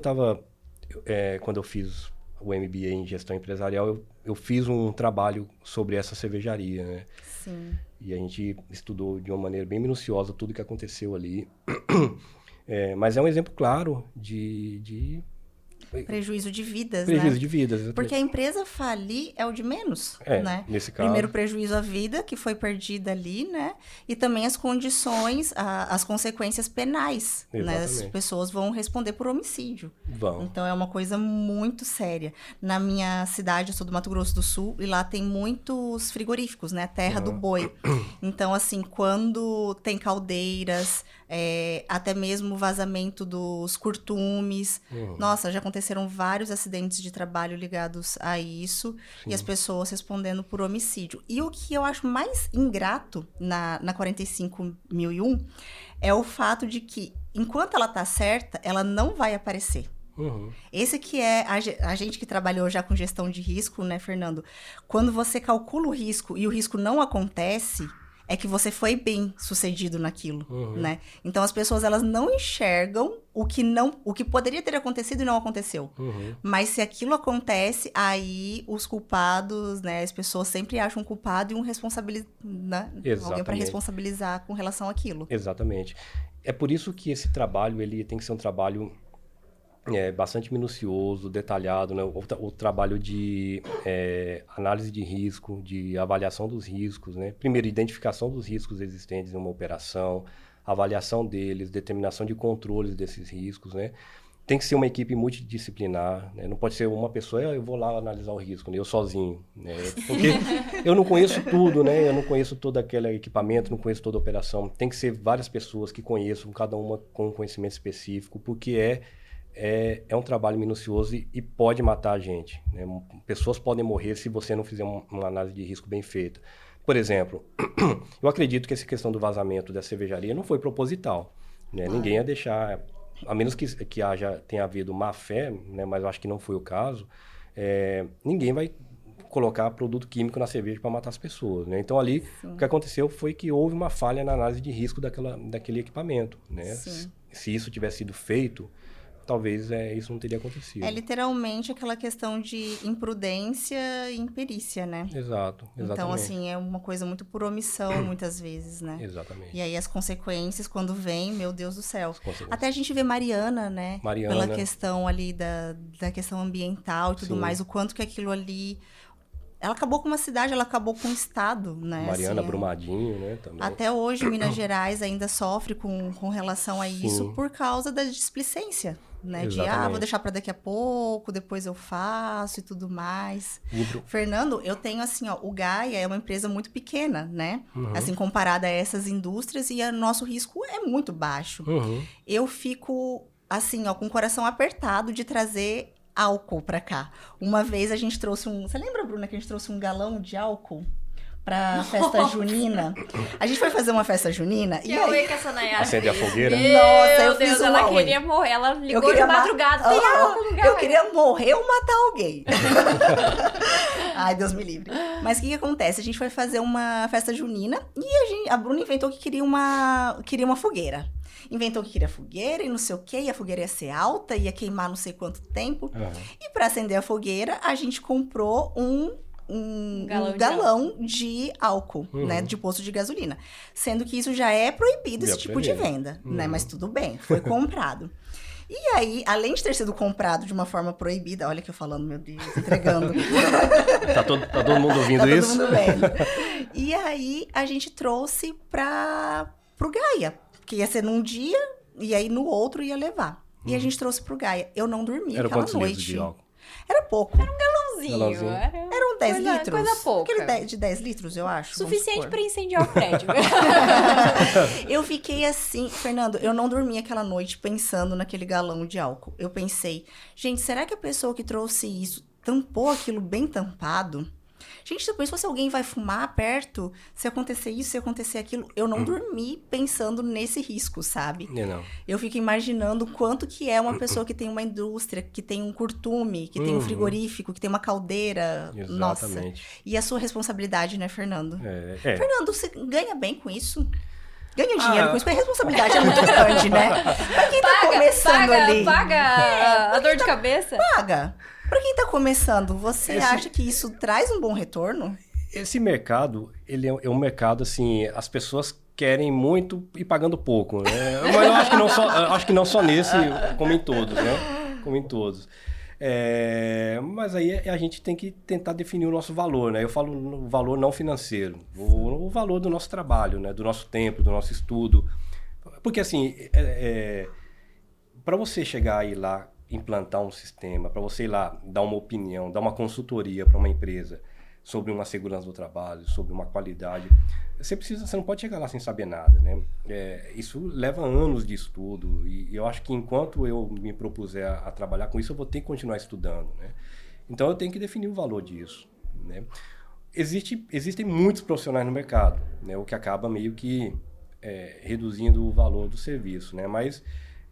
quando eu fiz o MBA em gestão empresarial, eu fiz um trabalho sobre essa cervejaria, né? Sim. E a gente estudou de uma maneira bem minuciosa tudo que aconteceu ali. Mas é um exemplo claro de Prejuízo de vidas, prejuízo né? de vidas. Exatamente. Porque a empresa falir é o de menos, né? Nesse caso. Primeiro prejuízo à vida, que foi perdida ali, né? E também as condições, as consequências penais, né? As pessoas vão responder por homicídio. Então, é uma coisa muito séria. Na minha cidade, eu sou do Mato Grosso do Sul, e lá tem muitos frigoríficos, né? Terra do boi. Então, assim, quando tem caldeiras, até mesmo o vazamento dos curtumes. Nossa, já aconteceram vários acidentes de trabalho ligados a isso. Sim. E as pessoas respondendo por homicídio. E o que eu acho mais ingrato na 45001 é o fato de que, enquanto ela tá certa, ela não vai aparecer. Esse que é a gente que trabalhou já com gestão de risco, né, Fernando? Quando você calcula o risco e o risco não acontece, é que você foi bem sucedido naquilo, né? Então, as pessoas, elas não enxergam o que poderia ter acontecido e não aconteceu. Mas se aquilo acontece, aí os culpados, né? As pessoas sempre acham um culpado e alguém para responsabilizar com relação àquilo. Exatamente. É por isso que esse trabalho, ele tem que ser um trabalho bastante minucioso, detalhado, né? O trabalho de análise de risco, de avaliação dos riscos, né? Primeiro, identificação dos riscos existentes em uma operação, avaliação deles, determinação de controles desses riscos, né? Tem que ser uma equipe multidisciplinar, né? Não pode ser uma pessoa, eu vou lá analisar o risco, né? Eu sozinho, né? Porque eu não conheço tudo, né? Eu não conheço todo aquele equipamento, não conheço toda a operação. Tem que ser várias pessoas que conheçam, cada uma com um conhecimento específico, porque é um trabalho minucioso e pode matar a gente, né? Pessoas podem morrer se você não fizer uma análise de risco bem feita. Por exemplo, eu acredito que essa questão do vazamento da cervejaria não foi proposital, né? Ninguém ia deixar, a menos que tenha havido má fé, né? Mas eu acho que não foi o caso, ninguém vai colocar produto químico na cerveja para matar as pessoas, né? Então ali, o que aconteceu foi que houve uma falha na análise de risco daquele equipamento, né? Se isso tivesse sido feito, talvez isso não teria acontecido. É literalmente aquela questão de imprudência e imperícia, né? Exato, exatamente. Então, assim, é uma coisa muito por omissão, muitas vezes, né? Exatamente. E aí as consequências, quando vem, meu Deus do céu. Até a gente vê Mariana, né? Pela questão ali da questão ambiental e tudo mais, o quanto que aquilo ali... Ela acabou com uma cidade, ela acabou com um estado, né? Mariana, assim, Brumadinho, né? Também. Até hoje, Minas Gerais ainda sofre com relação a isso por causa da displicência, né? Exatamente. Vou deixar para daqui a pouco, depois eu faço e tudo mais. Fernando, eu tenho assim, o Gaia é uma empresa muito pequena, né? Assim, comparada a essas indústrias, e o nosso risco é muito baixo. Eu fico, assim, com o coração apertado de trazer álcool para cá. Uma vez a gente trouxe você lembra, Bruna, que a gente trouxe um galão de álcool pra festa junina. A gente foi fazer uma festa junina Que e eu aí... vi que essa Nayara Acende a fez. fogueira? Meu Nossa, eu Deus, fiz ela uma queria morrer. Ela ligou de queria madrugada. Tem água no lugar. Eu queria morrer ou matar alguém. Ai, Deus me livre. Mas o que acontece? A gente foi fazer uma festa junina e a Bruna inventou que queria uma fogueira. Inventou que queria fogueira e não sei o quê, e a fogueira ia ser alta, ia queimar não sei quanto tempo. E para acender a fogueira, a gente comprou um galão de álcool, né? De posto de gasolina. Sendo que isso já é proibido, esse tipo de venda, né? Mas tudo bem, foi comprado. E aí, além de ter sido comprado de uma forma proibida, olha que eu falando, meu Deus, entregando. Tá todo mundo ouvindo isso? Tá todo mundo vendo. E aí, a gente trouxe pro Gaia, que ia ser num dia, e aí no outro ia levar. E a gente trouxe pro Gaia. Eu não dormi Era aquela quantos noite. litros de álcool? Era pouco. Galãozinho. Eram 10 litros. Coisa pouca. Aquele de 10 litros, eu acho. Suficiente para incendiar o prédio. Eu fiquei assim, Fernando, eu não dormi aquela noite pensando naquele galão de álcool. Eu pensei, gente, será que a pessoa que trouxe isso tampou aquilo bem tampado? Gente, depois se alguém vai fumar perto, se acontecer isso, se acontecer aquilo, eu não dormi pensando nesse risco, sabe? Não. Eu fico imaginando quanto que é uma pessoa que tem uma indústria, que tem um curtume, que tem um frigorífico, que tem uma caldeira. Exatamente. Nossa. E a sua responsabilidade, né, Fernando? É. Fernando, você ganha bem com isso? Ganha dinheiro com isso, porque a responsabilidade é muito grande, né? Pra quem tá começando ali... Paga a dor de cabeça? Paga. Pra quem tá começando, você acha que isso traz um bom retorno? Esse mercado, ele é um mercado, assim, as pessoas querem muito e pagando pouco, né? Mas eu acho que não só nesse, como em todos, né? Como em todos. Mas aí a gente tem que tentar definir o nosso valor, né? Eu falo no valor não financeiro, o valor do nosso trabalho, né? Do nosso tempo, do nosso estudo. Porque, assim, para você chegar aí lá, implantar um sistema, para você ir lá dar uma opinião, dar uma consultoria para uma empresa sobre uma segurança do trabalho, sobre uma qualidade, você não pode chegar lá sem saber nada, né? Isso leva anos de estudo e eu acho que enquanto eu me propuser a trabalhar com isso, eu vou ter que continuar estudando, né? Então eu tenho que definir o valor disso, né? Existem muitos profissionais no mercado, né? O que acaba meio que reduzindo o valor do serviço, né? Mas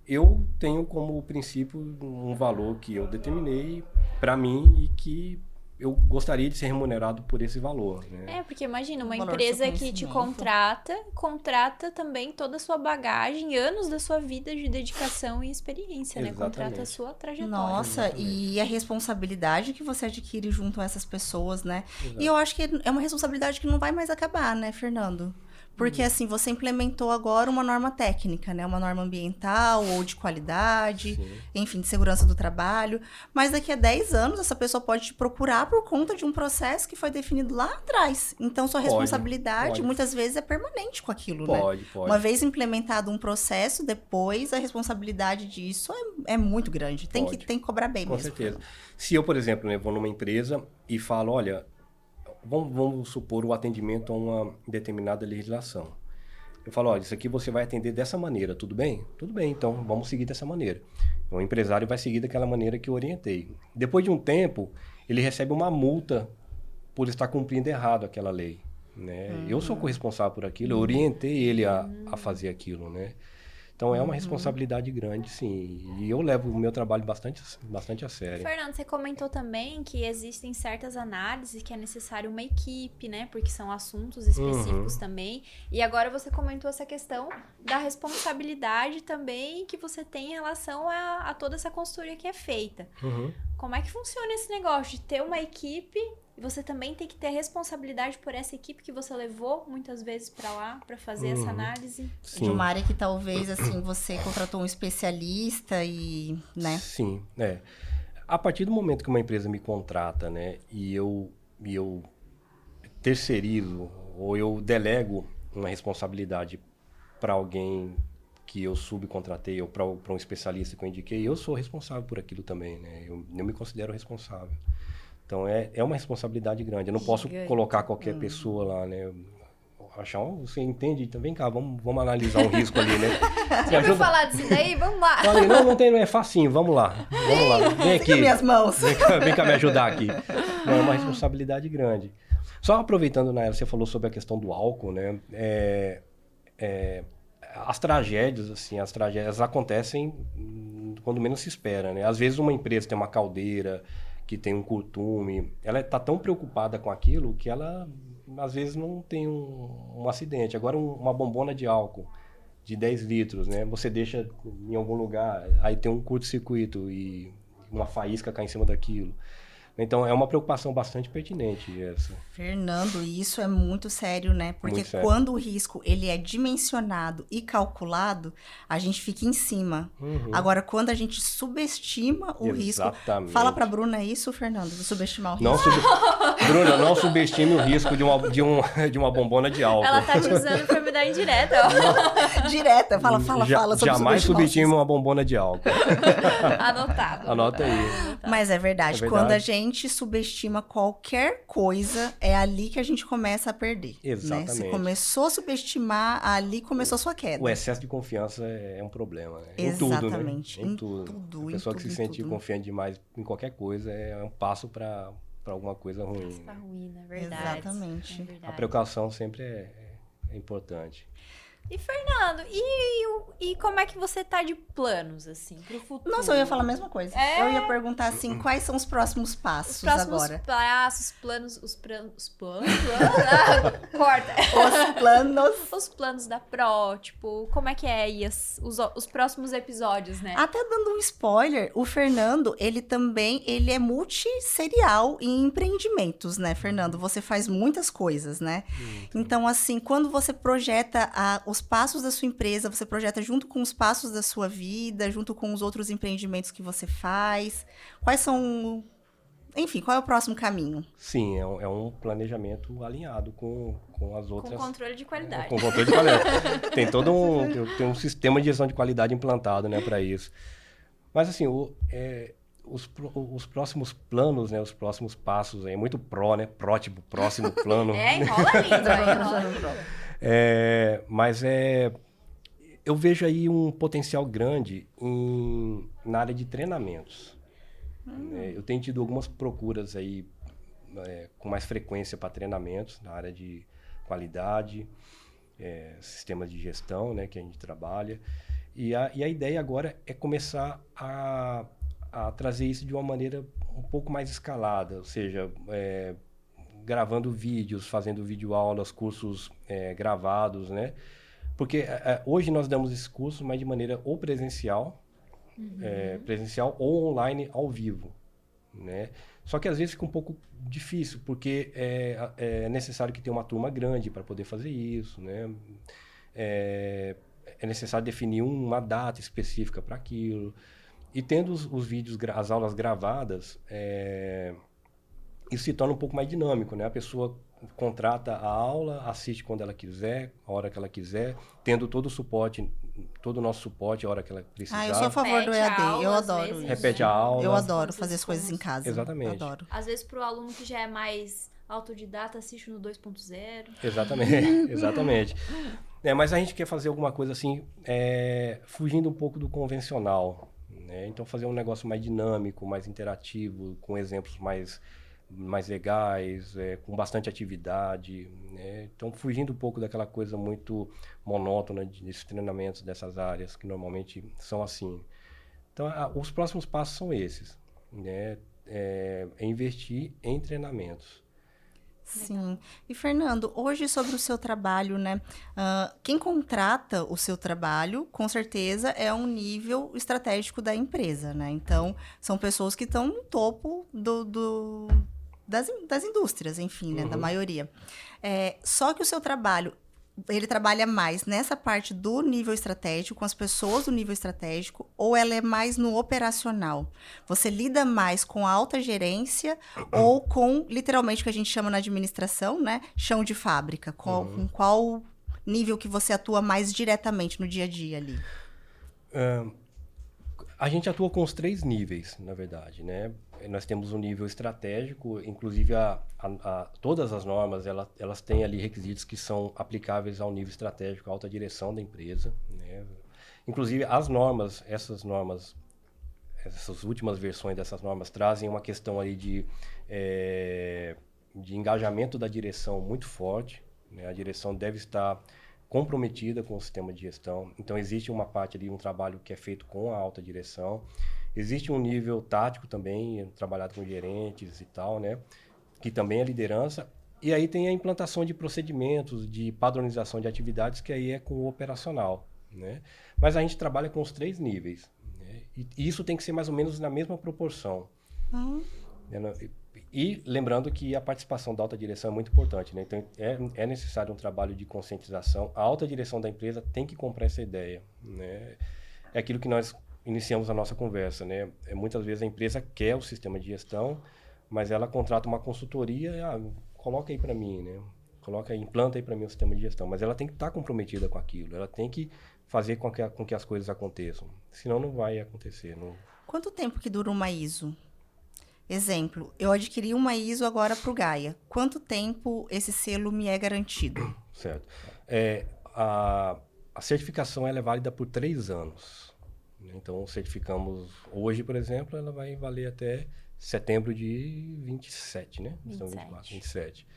eu tenho como princípio um valor que eu determinei para mim e que eu gostaria de ser remunerado por esse valor, né? Porque imagina, uma valor do empresa seu que te conhecimento. contrata também toda a sua bagagem, anos da sua vida de dedicação e experiência, né? Exatamente. Contrata a sua trajetória. Nossa, Exatamente. e a responsabilidade que você adquire junto a essas pessoas, né? Exato. E eu acho que é uma responsabilidade que não vai mais acabar, né, Fernando? Porque, assim, você implementou agora uma norma técnica, né? Uma norma ambiental ou de qualidade, Sim. enfim, de segurança do trabalho. Mas daqui a 10 anos, essa pessoa pode te procurar por conta de um processo que foi definido lá atrás. Então, sua responsabilidade, pode. muitas vezes, é permanente com aquilo, né? Pode. Uma vez implementado um processo, depois a responsabilidade disso é muito grande. Tem que cobrar bem Com mesmo. certeza. Se eu, por exemplo, né, vou numa empresa e falo, olha, vamos supor o atendimento a uma determinada legislação. Eu falo, olha, isso aqui você vai atender dessa maneira, tudo bem? Tudo bem, então vamos seguir dessa maneira. O empresário vai seguir daquela maneira que eu orientei. Depois de um tempo, ele recebe uma multa por estar cumprindo errado aquela lei, né? Eu sou corresponsável por aquilo, eu orientei ele a fazer aquilo, né? Então, é uma responsabilidade grande, sim. E eu levo o meu trabalho bastante a sério. Fernando, você comentou também que existem certas análises que é necessário uma equipe, né? Porque são assuntos específicos também. E agora você comentou essa questão da responsabilidade também que você tem em relação a toda essa consultoria que é feita. Como é que funciona esse negócio de ter uma equipe e você também tem que ter responsabilidade por essa equipe que você levou muitas vezes para lá para fazer essa análise? Sim. De uma área que talvez, assim, você contratou um especialista e, né? Sim, A partir do momento que uma empresa me contrata, né, e eu terceirizo ou eu delego uma responsabilidade para alguém que eu subcontratei ou para um especialista que eu indiquei, eu sou responsável por aquilo também, né? Eu me considero responsável. Então, é uma responsabilidade grande. Eu não posso colocar qualquer pessoa lá, né? Você entende? Então, vem cá, vamos analisar um risco ali, né? Você ouviu falar disso daí? Vamos lá. Falei, não é facinho, vamos lá. Vem aqui. Minhas mãos. Vem cá me ajudar aqui. É uma responsabilidade grande. Só aproveitando, Nayara, você falou sobre a questão do álcool, né? As tragédias, assim, as acontecem quando menos se espera, né? Às vezes uma empresa tem uma caldeira, que tem um curtume, ela está tão preocupada com aquilo que ela, às vezes, não tem um acidente. Agora, uma bombona de álcool de 10 litros, né? Você deixa em algum lugar, aí tem um curto-circuito e uma faísca cai em cima daquilo. Então, é uma preocupação bastante pertinente essa. Fernando, e isso é muito sério, né? Porque Muito sério. quando o risco ele é dimensionado e calculado, a gente fica em cima. Agora, quando a gente subestima o risco... Exatamente. Fala pra Bruna isso, Fernando, de subestimar o Não risco. Bruna, não subestime o risco de uma bombona de álcool. Ela tá te usando pra me dar indireta, ó. Direta, fala sobre Jamais subestimar o subestime risco. uma bombona de álcool. Anotado. Anota aí. Mas é verdade, É verdade. quando a gente subestima qualquer coisa, é ali que a gente começa a perder. Né? Exatamente. Se começou a subestimar, ali começou a sua queda. O excesso de confiança é um problema, né? Em tudo, né? Exatamente. Em tudo. A pessoa que se sente confiante demais em qualquer coisa é um passo para alguma coisa ruim. Tá Né? ruim, na verdade. Exatamente. É verdade. A precaução sempre é importante. E, Fernando, e como é que você tá de planos, assim, pro futuro? Nossa, eu ia falar a mesma coisa. Eu ia perguntar assim, quais são os próximos passos Os próximos agora? passos, planos, os planos, corta. Os planos. Os planos da Pro, tipo, como é que é aí os próximos episódios, né? Até dando um spoiler, o Fernando, ele é multisserial em empreendimentos, né, Fernando? Você faz muitas coisas, né? Então, assim, quando você projeta os passos da sua empresa, você projeta junto com os passos da sua vida, junto com os outros empreendimentos que você faz. Quais são... Enfim, qual é o próximo caminho? Sim, é um planejamento alinhado com as outras... Com controle de qualidade. Com controle de qualidade. Tem todo um sistema de gestão de qualidade implantado, né, para isso. Mas, assim, os próximos planos, né, os próximos passos, é muito né? Próximo plano. Enrola a língua. Mas eu vejo aí um potencial grande na área de treinamentos. Eu tenho tido algumas procuras aí com mais frequência para treinamentos na área de qualidade, sistemas de gestão, né, que a gente trabalha. E a ideia agora é começar a trazer isso de uma maneira um pouco mais escalada, ou seja, gravando vídeos, fazendo videoaulas, cursos gravados, né? Porque hoje nós damos esse curso, mas de maneira ou presencial, presencial ou online ao vivo, né? Só que às vezes fica um pouco difícil, porque é necessário que tenha uma turma grande para poder fazer isso, né? É necessário definir uma data específica para aquilo. E tendo os vídeos, as aulas gravadas, isso se torna um pouco mais dinâmico, né? A pessoa contrata a aula, assiste quando ela quiser, a hora que ela quiser, tendo todo o suporte, todo o nosso suporte a hora que ela precisar. Eu sou a favor do EAD, eu adoro vezes, isso. Repete a aula. Eu adoro fazer as coisas em casa. Exatamente. Adoro. Às vezes, pro aluno que já é mais autodidata, assiste no 2.0. Exatamente. Mas a gente quer fazer alguma coisa assim, fugindo um pouco do convencional, né? Então, fazer um negócio mais dinâmico, mais interativo, com exemplos mais legais, com bastante atividade, né? Então, fugindo um pouco daquela coisa muito monótona desses treinamentos dessas áreas, que normalmente são assim. Então, os próximos passos são esses, né? Investir em treinamentos. Sim. E, Fernando, hoje sobre o seu trabalho, né? Quem contrata o seu trabalho, com certeza, é um nível estratégico da empresa, né? Então, são pessoas que estão no topo das indústrias, enfim, né? Da maioria. Só que o seu trabalho, ele trabalha mais nessa parte do nível estratégico, com as pessoas do nível estratégico, ou ela é mais no operacional? Você lida mais com a alta gerência ou com, literalmente, o que a gente chama na administração, né? Chão de fábrica. Com qual nível que você atua mais diretamente no dia a dia ali? A gente atua com os 3 níveis, na verdade, né? Nós temos um nível estratégico, inclusive todas as normas, elas têm ali requisitos que são aplicáveis ao nível estratégico, à alta direção da empresa, né? Inclusive, essas normas, essas últimas versões dessas normas trazem uma questão aí de engajamento da direção muito forte, né? A direção deve estar comprometida com o sistema de gestão. Então, existe uma parte ali, um trabalho que é feito com a alta direção. Existe um nível tático também, trabalhado com gerentes e tal, né? Que também é liderança. E aí tem a implantação de procedimentos, de padronização de atividades, que aí é com o operacional, né? Mas a gente trabalha com os 3 níveis, né? E isso tem que ser mais ou menos na mesma proporção. E lembrando que a participação da alta direção é muito importante, né? Então, é necessário um trabalho de conscientização. A alta direção da empresa tem que comprar essa ideia, né? É aquilo que nós iniciamos a nossa conversa, né? Muitas vezes a empresa quer o sistema de gestão, mas ela contrata uma consultoria, coloca aí para mim, né? Coloca aí, implanta aí para mim o sistema de gestão. Mas ela tem que estar comprometida com aquilo, ela tem que fazer com que as coisas aconteçam. Senão não vai acontecer. Não... Quanto tempo que dura uma ISO? Exemplo, eu adquiri uma ISO agora para o Gaia. Quanto tempo esse selo me é garantido? Certo. A certificação ela é válida por 3 anos. Então, certificamos hoje, por exemplo, ela vai valer até setembro de 27, né? 27.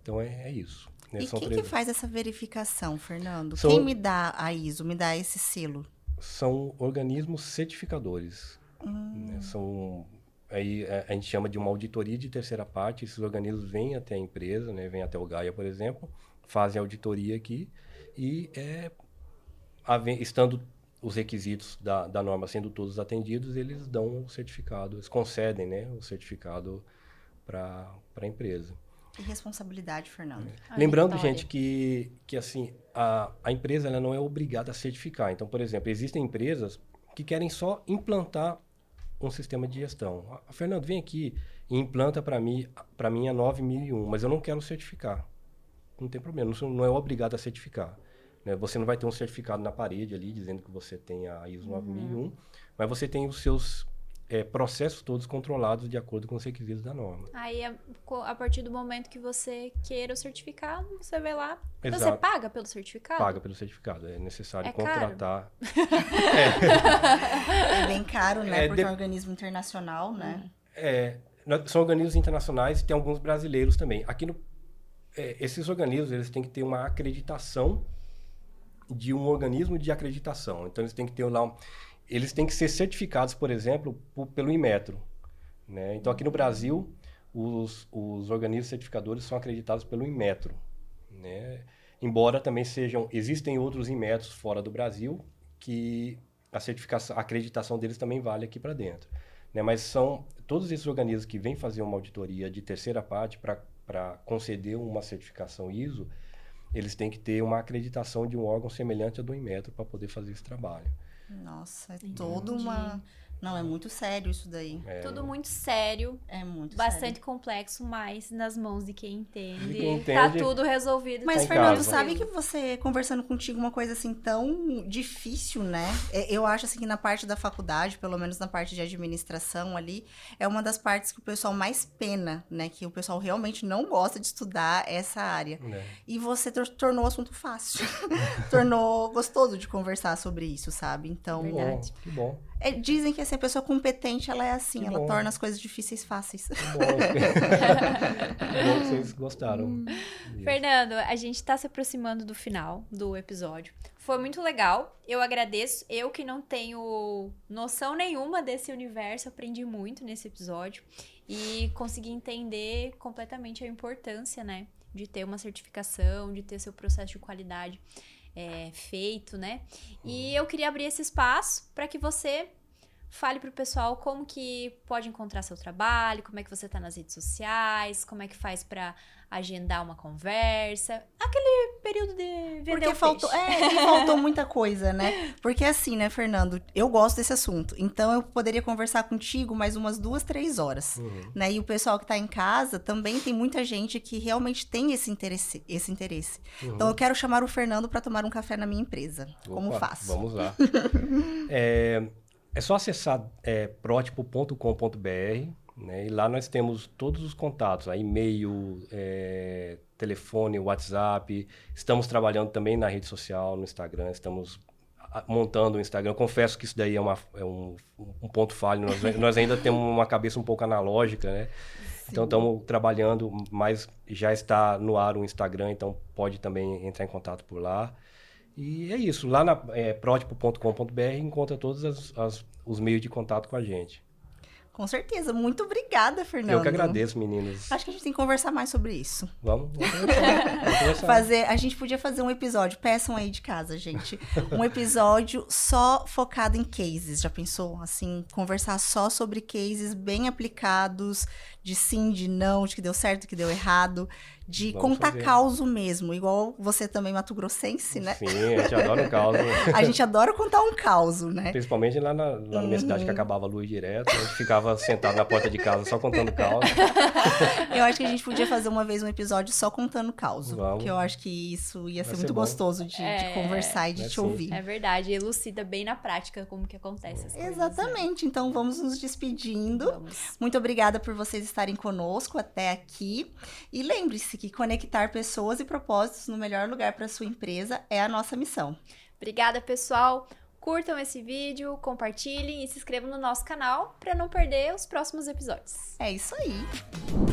Então, é isso. Né? E quem que faz essa verificação, Fernando? São... Quem me dá a ISO, me dá esse selo? São organismos certificadores. Né? Aí a gente chama de uma auditoria de terceira parte. Esses organismos vêm até a empresa, né? Vêm até o Gaia, por exemplo, fazem a auditoria aqui e, estando os requisitos da norma sendo todos atendidos, eles dão o certificado, eles concedem, né, o certificado para a empresa. E responsabilidade, Fernando? Lembrando, gente, que assim, a empresa ela não é obrigada a certificar. Então, por exemplo, existem empresas que querem só implantar um sistema de gestão. Fernando, vem aqui e implanta para mim a 9001, mas eu não quero certificar. Não tem problema, não é obrigado a certificar. Né? Você não vai ter um certificado na parede ali dizendo que você tem a ISO 9001, mas você tem os seus processos todos controlados de acordo com os requisitos da norma. Aí, a partir do momento que você queira o certificado, você vai lá. Exato. Você paga pelo certificado? Paga pelo certificado. É necessário contratar. É bem caro, né? Porque é um organismo internacional, né? São organismos internacionais e tem alguns brasileiros também. Aqui esses organismos eles têm que ter uma acreditação de um organismo de acreditação. Então, eles têm que ter lá... Eles têm que ser certificados, por exemplo, pelo Inmetro. Né? Então, aqui no Brasil, os organismos certificadores são acreditados pelo Inmetro. Né? Embora também existem outros Inmetros fora do Brasil que a acreditação deles também vale aqui para dentro. Né? Mas são todos esses organismos que vêm fazer uma auditoria de terceira parte para conceder uma certificação ISO, eles têm que ter uma acreditação de um órgão semelhante a do Inmetro para poder fazer esse trabalho. Nossa, toda uma... Não, é muito sério isso daí. Tudo muito sério. É muito bastante sério. complexo, mas nas mãos de quem entende. De quem entende, tá tudo resolvido. Mas, tá Fernando, casa. sabe que você, conversando contigo, uma coisa assim tão difícil, né? Eu acho assim que na parte da faculdade, pelo menos na parte de administração ali, é uma das partes que o pessoal mais pena, né? Que o pessoal realmente não gosta de estudar essa área. E você tornou o assunto fácil. Tornou gostoso de conversar sobre isso, sabe? Então, Verdade. Que bom. Dizem que assim, a pessoa competente, ela é assim, Que ela bom. torna as coisas difíceis fáceis. Que bom que vocês gostaram. Isso. Fernando, a gente tá se aproximando do final do episódio. Foi muito legal. Eu agradeço. Eu que não tenho noção nenhuma desse universo, aprendi muito nesse episódio. E consegui entender completamente a importância, né? De ter uma certificação, de ter seu processo de qualidade feito, né? E eu queria abrir esse espaço para que você fale pro pessoal como que pode encontrar seu trabalho, como é que você tá nas redes sociais, como é que faz para agendar uma conversa, aquele período de vender Porque o faltou, peixe. faltou muita coisa, né? Porque assim, né, Fernando, eu gosto desse assunto. Então, eu poderia conversar contigo mais umas 2, 3 horas. Né? E o pessoal que tá em casa, também tem muita gente que realmente tem esse interesse. Então, eu quero chamar o Fernando para tomar um café na minha empresa. Como faço? Vamos lá. É só acessar protipo.com.br, né? E lá nós temos todos os contatos, e-mail, telefone, WhatsApp. Estamos trabalhando também na rede social, no Instagram. Estamos montando o Instagram. Eu confesso que isso daí é um ponto falho. Nós ainda temos uma cabeça um pouco analógica, né? Sim. Então, estamos trabalhando, mas já está no ar o Instagram, então pode também entrar em contato por lá. E é isso. Lá na protipo.com.br encontra todos os meios de contato com a gente. Com certeza. Muito obrigada, Fernando. Eu que agradeço, meninas. Acho que a gente tem que conversar mais sobre isso. Vamos conversar. A gente podia fazer um episódio, peçam aí de casa, gente. Um episódio só focado em cases. Já pensou? Assim, conversar só sobre cases bem aplicados, de sim, de não, de que deu certo, que deu errado. De contar causo mesmo, igual você também, mato-grossense, né? Sim, a gente adora um causo. A gente adora contar um causo, né? Principalmente lá na minha cidade, que acabava a luz direto, a gente ficava sentado na porta de casa só contando causo. Eu acho que a gente podia fazer uma vez um episódio só contando causo. Vamos. Porque eu acho que isso ia ser muito gostoso de conversar e de te ouvir. É verdade, elucida bem na prática como que acontece as coisas. Exatamente, né? Então vamos nos despedindo. Vamos. Muito obrigada por vocês estarem conosco até aqui. E lembre-se que conectar pessoas e propósitos no melhor lugar para sua empresa é a nossa missão. Obrigada, pessoal. Curtam esse vídeo, compartilhem e se inscrevam no nosso canal para não perder os próximos episódios. É isso aí.